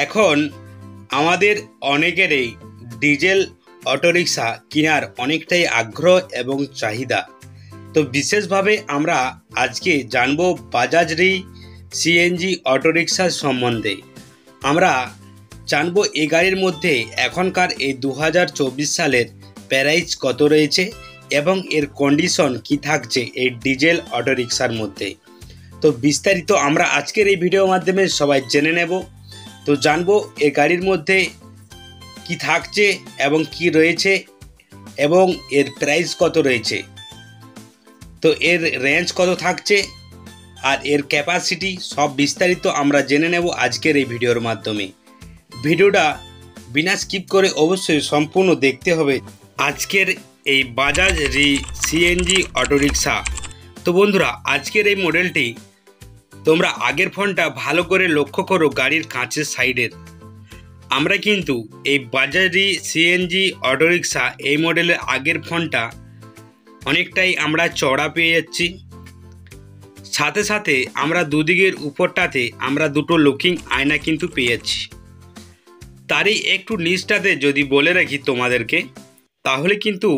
এখন আমাদের অনেকেরই ডিজেল অটোরিকশা কেনার অনেকটাই আগ্রহ এবং চাহিদা। তো বিশেষভাবে আমরা আজকে জানব বাজাজ সিএনজি অটোরিকশার সম্বন্ধে। আমরা জানব এই গাড়ির মধ্যে এখনকার এই 2024 সালের প্রাইস কত রয়েছে এবং এর কন্ডিশন কি থাকছে এই ডিজেল অটোরিকশার মধ্যে। তো বিস্তারিত আমরা আজকের এই ভিডিওর মাধ্যমে সবাই জেনে নেব। তো জানবো এই গাড়ির মধ্যে কি থাকছে এবং কি রয়েছে এবং এর প্রাইস কত রয়েছে, তো এর রেঞ্জ কত থাকছে আর এর ক্যাপাসিটি সব বিস্তারিত আমরা জেনে নেব আজকের এই ভিডিওর মাধ্যমে। ভিডিওটা বিনা স্কিপ করে অবশ্যই সম্পূর্ণ দেখতে হবে আজকের এই বাজাজ সিএনজি অটোরিকশা। তো বন্ধুরা, আজকের এই মডেলটি তোমরা আগের ফোনটা ভালো করে লক্ষ্য করো, গাড়ির কাঁচের সাইডের। আমরা কিন্তু এই বাজাজ সিএনজি অটোরিকশা এই মডেলের আগের ফোনটা অনেকটাই আমরা চড়া পেয়ে যাচ্ছি। সাথে সাথে আমরা দুদিকের উপরটাতে আমরা দুটো লুকিং আয়না কিন্তু পেয়ে যাচ্ছি। তারই একটু নিচটাতে যদি বলে রাখি তোমাদেরকে, তাহলে কিন্তু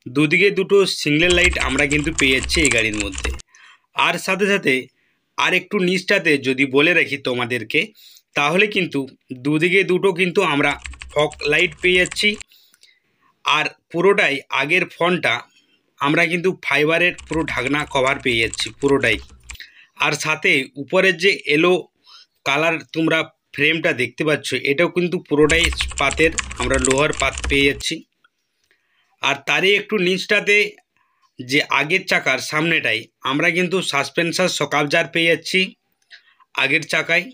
দুদিকে দুটো সিঙ্গেল লাইট আমরা কিন্তু পেয়ে যাচ্ছি এই গাড়ির মধ্যে। আর সাথে সাথে আর একটু নিচটাতে যদি বলে রাখি তোমাদেরকে, তাহলে কিন্তু দুদিকে দুটো কিন্তু আমরা ফগ লাইট পেয়ে যাচ্ছি। আর পুরোটাই আগের ফোনটা আমরা কিন্তু ফাইবারের পুরো ঢাকনা কভার পেয়ে যাচ্ছি পুরোটাই। আর সাথে উপরের যে এলো কালার তোমরা ফ্রেমটা দেখতে পাচ্ছ, এটাও কিন্তু পুরোটাই পাতের, আমরা লোহার পাত পেয়ে যাচ্ছি। আর তারই একটু নিচটাতে যে আগের চাকার সামনেটাই আমরা কিন্তু সাসপেনশন শক অ্যাবজর্বার পেয়ে যাচ্ছি। আগের চাকায়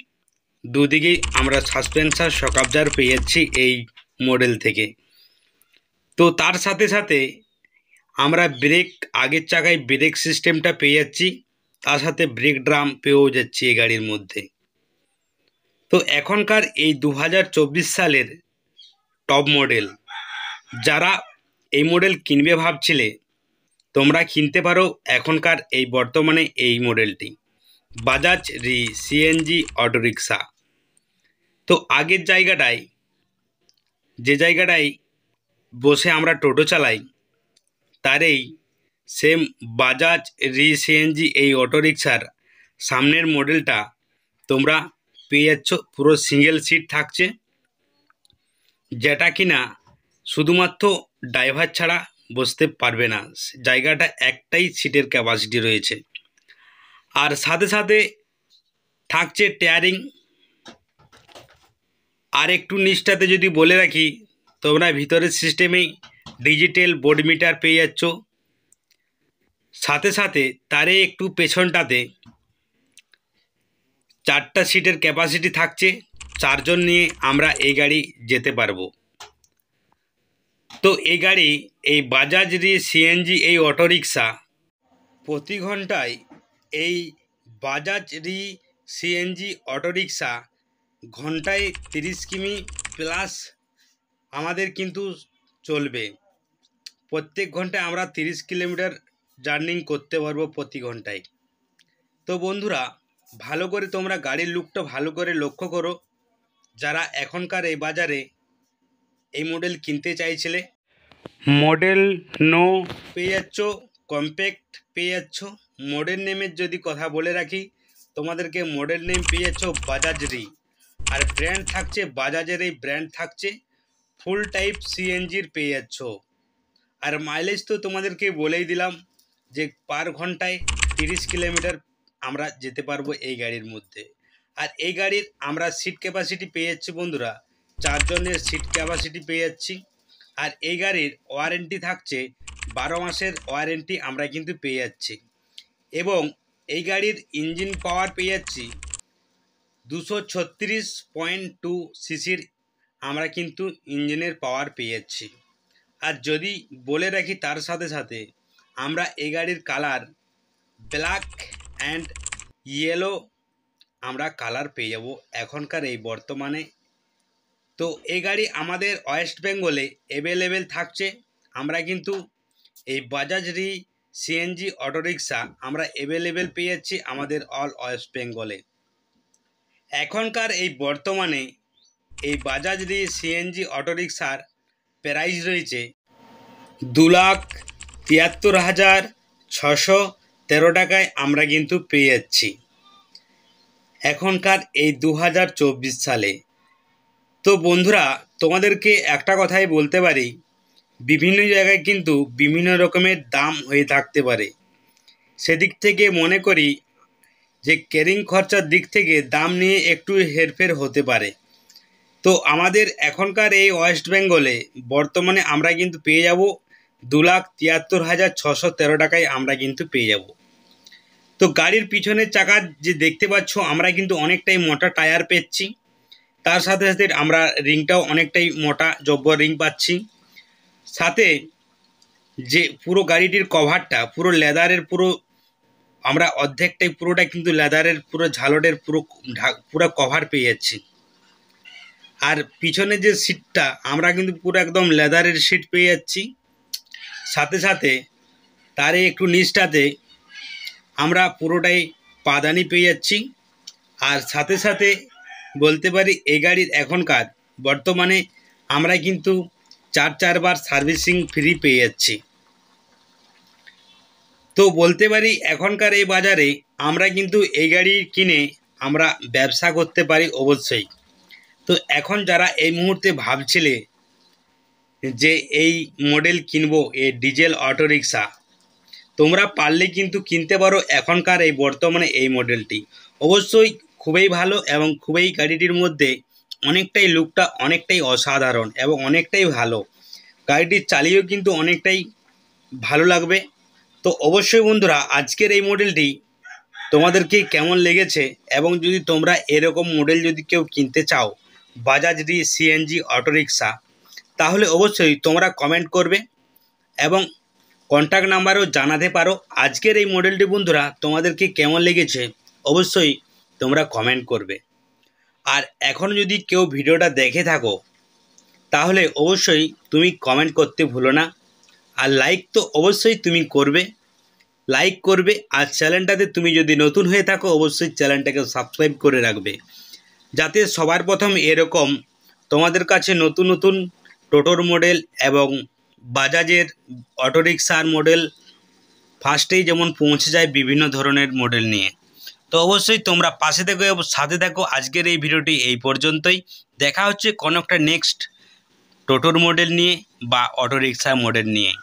দুদিকেই আমরা সাসপেনশন শক অ্যাবজর্বার পেয়ে যাচ্ছি এই মডেল থেকে। তো তার সাথে সাথে আমরা ব্রেক, আগের চাকায় ব্রেক সিস্টেমটা পেয়ে যাচ্ছি, তার সাথে ব্রেক ড্রাম পেয়েও যাচ্ছি এই গাড়ির মধ্যে। তো এখনকার এই 2024 সালের টপ মডেল, যারা এই মডেল কিনবে ভাবছিলে, তোমরা কিনতে পারো এখনকার এই বর্তমানে এই মডেলটি বাজাজ সিএনজি অটোরিকশা। তো আগের জায়গাটায়, যে জায়গাটায় বসে আমরা টোটো চালাই, তারই সেম বাজাজ সিএনজি এই অটোরিকশার সামনের মডেলটা তোমরা পেয়ে যাচ্ছ। পুরো সিঙ্গেল সিট থাকছে, যেটা কিনা শুধুমাত্র ড্রাইভার ছাড়া বসতে পারবে না, জায়গাটা একটাই সিটের ক্যাপাসিটি রয়েছে। আর সাথে সাথে থাকছে টিয়ারিং। আর একটু নিচটাতে যদি বলে রাখি, তোমরা ভিতরের সিস্টেমেই ডিজিটাল বোর্ড মিটার পেয়ে যাচ্ছ। সাথে সাথে তারে একটু পেছনটাতে 4টা সিটের ক্যাপাসিটি থাকছে, 4 জন নিয়ে আমরা এই গাড়ি যেতে পারবো। তো এই গাড়ি, এই বাজাজ সিএনজি এই অটোরিকশা প্রতি ঘন্টায় এই বাজাজ সিএনজি অটোরিকশা ঘন্টায় 30 কিমি প্লাস আমাদের কিন্তু চলবে। প্রত্যেক ঘন্টায় আমরা 30 কিলোমিটার জার্নি করতে পারবো প্রতি ঘন্টায়। তো বন্ধুরা, ভালো করে তোমরা গাড়ির লুকটা ভালো করে লক্ষ্য করো, যারা এখনকার এই বাজারে এই মডেল কিনতে চাইছিলে। মডেল নো পেয়ে যাচ্ছ, কম্প্যাক্ট পেয়ে যাচ্ছ। মডেল নেমের যদি কথা বলে রাখি তোমাদেরকে, মডেল নেম পেয়ে যাচ্ছ বাজাজ আর ব্র্যান্ড থাকছে বাজাজের, এই ব্র্যান্ড থাকছে। ফুল টাইপ সিএনজির পেয়ে যাচ্ছ। আর মাইলেজ তো তোমাদেরকে বলেই দিলাম যে পার ঘন্টায় 30 কিলোমিটার আমরা যেতে পারবো এই গাড়ির মধ্যে। আর এই গাড়ির আমরা সিট ক্যাপাসিটি পেয়ে যাচ্ছি বন্ধুরা, 4 জনের সিট ক্যাপাসিটি পেয়ে যাচ্ছি। আর এই গাড়ির ওয়ারেন্টি থাকছে 12 মাসের ওয়ারেন্টি আমরা কিন্তু পেয়ে যাচ্ছি। এবং এই গাড়ির ইঞ্জিন পাওয়ার পেয়ে যাচ্ছি 236.2 সিসির আমরা কিন্তু ইঞ্জিনের পাওয়ার পেয়ে যাচ্ছি। আর যদি বলে রাখি তার সাথে সাথে আমরা এই গাড়ির কালার ব্ল্যাক অ্যান্ড ইয়েলো আমরা কালার পেয়ে যাব এখনকার এই বর্তমানে। তো এই গাড়ি আমাদের ওয়েস্ট বেঙ্গলে অ্যাভেলেবেল থাকছে। আমরা কিন্তু এই বাজাজ সিএনজি অটোরিকশা আমরা অ্যাভেলেবেল পেয়ে যাচ্ছি আমাদের অল ওয়েস্ট বেঙ্গলে। এখনকার এই বর্তমানে এই বাজাজরি সিএনজি অটোরিকশার প্রাইস রয়েছে 2,73,613 টাকায় আমরা কিন্তু পেয়ে যাচ্ছি এখনকার এই 2024 সালে। তো বন্ধুরা, তোমাদেরকে একটা কথাই বলতে পারি, বিভিন্ন জায়গায় কিন্তু বিভিন্ন রকমের দাম হয়ে থাকতে পারে। সেদিক থেকে মনে করি যে ক্যারিং খরচার দিক থেকে দাম নিয়ে একটু হেরফের হতে পারে। তো আমাদের এখনকার এই ওয়েস্ট বেঙ্গলে বর্তমানে আমরা কিন্তু পেয়ে যাব 2,73,613 টাকায় আমরা কিন্তু পেয়ে যাব। তো গাড়ির পিছনের চাকা যে দেখতে পাচ্ছ, আমরা কিন্তু অনেকটাই মোটা টায়ার পেয়েছি, তার সাথে সাথে আমরা রিংটাও অনেকটাই মোটা জব্বর রিং পাচ্ছি। সাথে যে পুরো গাড়িটির কভারটা পুরো লেদারের, পুরো আমরা অর্ধেকটাই পুরোটা কিন্তু লেদারের পুরো ঝালটের পুরো কভার পেয়ে যাচ্ছি। আর পিছনে যে সিটটা আমরা কিন্তু পুরো একদম লেদারের সিট পেয়ে যাচ্ছি। সাথে সাথে তার একটু নিচটাতে আমরা পুরোটাই পাদানি পেয়ে যাচ্ছি। আর সাথে সাথে বলতে পারি এই গাড়ির এখনকার বর্তমানে আমরা কিন্তু 4 বার সার্ভিসিং ফ্রি পেয়ে যাচ্ছি। তো বলতে পারি এখনকার এই বাজারে আমরা কিন্তু এই গাড়ি কিনে আমরা ব্যবসা করতে পারি অবশ্যই। তো এখন যারা এই মুহূর্তে ভাবছিলে যে এই মডেল কিনবো, এই ডিজেল অটোরিকশা, তোমরা পারলে কিন্তু কিনতে পারো এখনকার এই বর্তমানে এই মডেলটি। অবশ্যই খুবই ভালো এবং খুবই গাড়িটির মধ্যে অনেকটাই লুকটা অনেকটাই অসাধারণ এবং অনেকটাই ভালো। গাড়িটি চালিয়েও কিন্তু অনেকটাই ভালো লাগবে। তো অবশ্যই বন্ধুরা, আজকের এই মডেলটি তোমাদেরকে কেমন লেগেছে, এবং যদি তোমরা এরকম মডেল যদি কেউ কিনতে চাও বাজাজরি সিএনজি অটোরিকশা, তাহলে অবশ্যই তোমরা কমেন্ট করবে এবং কন্ট্যাক্ট নাম্বারও জানাতে পারো। আজকের এই মডেলটি বন্ধুরা তোমাদেরকে কেমন লেগেছে অবশ্যই তোমরা কমেন্ট করবে। আর এখন যদি কেউ ভিডিওটা দেখে থাকো তাহলে অবশ্যই তুমি কমেন্ট করতে ভুলো না। আর লাইক তো অবশ্যই তুমি করবে, লাইক করবে। আর চ্যানেলটাতে তুমি যদি নতুন হয়ে থাকো অবশ্যই চ্যানেলটাকে সাবস্ক্রাইব করে রাখবে, যাতে সবার প্রথম এরকম তোমাদের কাছে নতুন নতুন টোটোর মডেল এবং বাজাজের অটোরিকশার মডেল ফার্স্টেই যেমন পৌঁছে যায় বিভিন্ন ধরনের মডেল নিয়ে। তো অবশ্যই তোমরা পাশে থেকো এবং সাথে থাকো। আজকের এই ভিডিওটি এই পর্যন্তই। দেখা হচ্ছে কোনো একটা নেক্সট টোটোর মডেল নিয়ে বা অটোরিকশার মডেল নিয়ে।